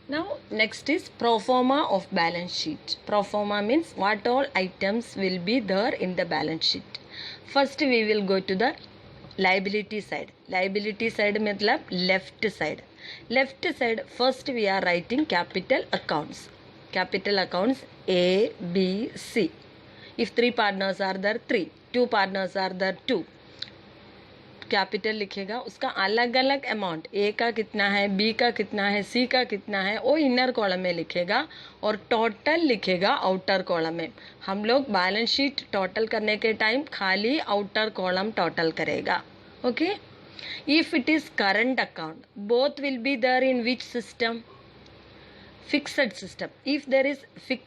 Now next is pro forma of balance sheet. Pro forma means what all items will be there in the balance sheet. First we will go to the liability side. Liability side matlab left side. Left side first we are writing capital accounts. Capital accounts A, B, C. If 3 partners are there 3, 2 partners are there 2. Capital लिखेगा, उसका अलग अलग amount ए का कितना है, B का कितना है, सी का कितना है वो इनर कॉलम में लिखेगा और टोटल लिखेगा आउटर कॉलम में. हम लोग बैलेंस शीट टोटल करने के टाइम खाली आउटर कॉलम टोटल करेगा. Okay. If it is current account both will be there in which system? Fixed system. If there is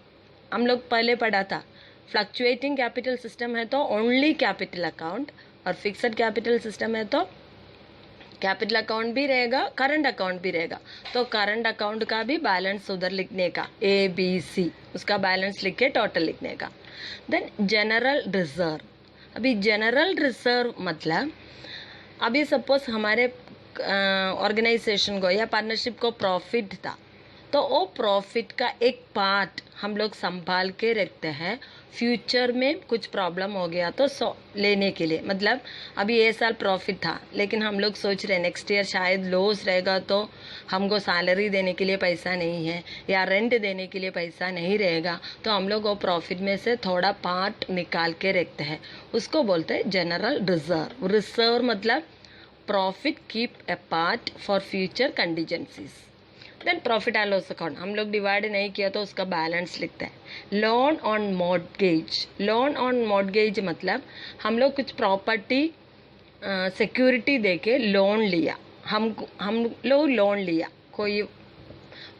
हम लोग पहले पढ़ा था फ्लक्चुएटिंग कैपिटल सिस्टम है तो ओनली कैपिटल अकाउंट, और फिक्स्ड कैपिटल सिस्टम है तो कैपिटल अकाउंट भी रहेगा, करंट अकाउंट भी रहेगा. तो करंट अकाउंट का भी बैलेंस उधर लिखने का ए बी सी, उसका बैलेंस लिख के टोटल लिखने का. Then general reserve. अभी जनरल रिजर्व मतलब अभी सपोज हमारे ऑर्गेनाइजेशन को या पार्टनरशिप को प्रॉफिट था तो वो प्रॉफिट का एक पार्ट हम लोग संभाल के रखते हैं. फ्यूचर में कुछ प्रॉब्लम हो गया तो लेने के लिए, मतलब अभी ये साल प्रॉफिट था लेकिन हम लोग सोच रहे हैं नेक्स्ट ईयर शायद लॉस रहेगा तो हमको सैलरी देने के लिए पैसा नहीं है या रेंट देने के लिए पैसा नहीं रहेगा, तो हम लोग वो प्रॉफिट में से थोड़ा पार्ट निकाल के रखते हैं. उसको बोलते हैं जनरल रिजर्व. रिजर्व मतलब profit keep a part for future contingencies. Then profit and loss account हम लोग डिवाइड नहीं किया तो उसका बैलेंस लिखते हैं. Loan on mortgage. Loan on mortgage मतलब हम लोग कुछ प्रॉपर्टी सिक्योरिटी दे के लोन लिया. हम लोग लोन लिया कोई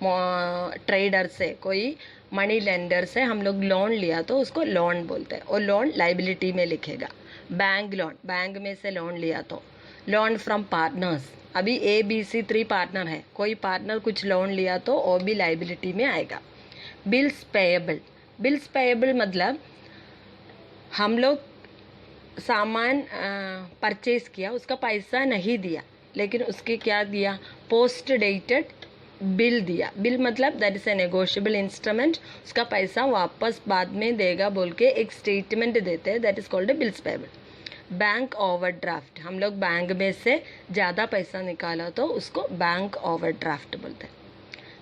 ट्रेडर से, कोई मनी लेंडर से हम लोग लोन लिया तो उसको लोन बोलते हैं. और लोन लाइबिलिटी में लिखेगा. बैंक लोन, बैंक में से लोन लिया तो. Loan from partners. अभी ए बी सी 3 पार्टनर है, कोई पार्टनर कुछ लोन लिया तो वो भी लाइबिलिटी में आएगा. Bills payable. बिल्स पेएबल मतलब हम लोग सामान परचेज किया, उसका पैसा नहीं दिया लेकिन उसके क्या दिया, पोस्ट डेटेड बिल दिया. बिल मतलब that is a negotiable instrument, उसका पैसा वापस बाद में देगा बोल के एक स्टेटमेंट देते हैं, that is called a bills payable. Bank overdraft. हम लोग बैंक में से ज़्यादा पैसा निकाला तो उसको बैंक ओवरड्राफ्ट बोलते हैं.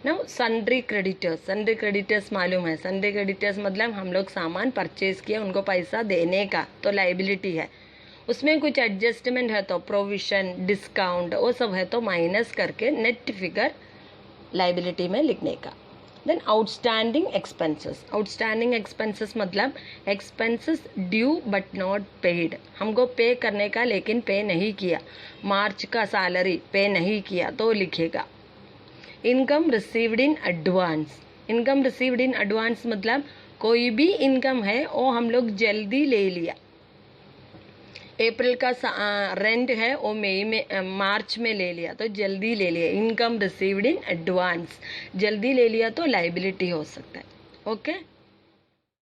Now sundry creditors. Sundry creditors मालूम है, सन्ड्री क्रेडिटर्स मतलब हम लोग सामान परचेज किया उनको पैसा देने का तो लाइबिलिटी है. उसमें कुछ एडजस्टमेंट है तो प्रोविजन डिस्काउंट वो सब है तो माइनस करके नेट फिगर लाइबिलिटी में लिखने का. Then outstanding expenses. Outstanding expenses मतलब expenses due but not paid. हमको पे करने का लेकिन पे नहीं किया. मार्च का सैलरी पे नहीं किया तो लिखेगा. Income received in advance. Income received in advance मतलब कोई भी इनकम है वो हम लोग जल्दी ले लिया. अप्रैल का रेंट है वो मई में मार्च में ले लिया तो जल्दी ले लिया. इनकम रिसीव्ड इन एडवांस, जल्दी ले लिया तो लाइबिलिटी हो सकता है. ओके.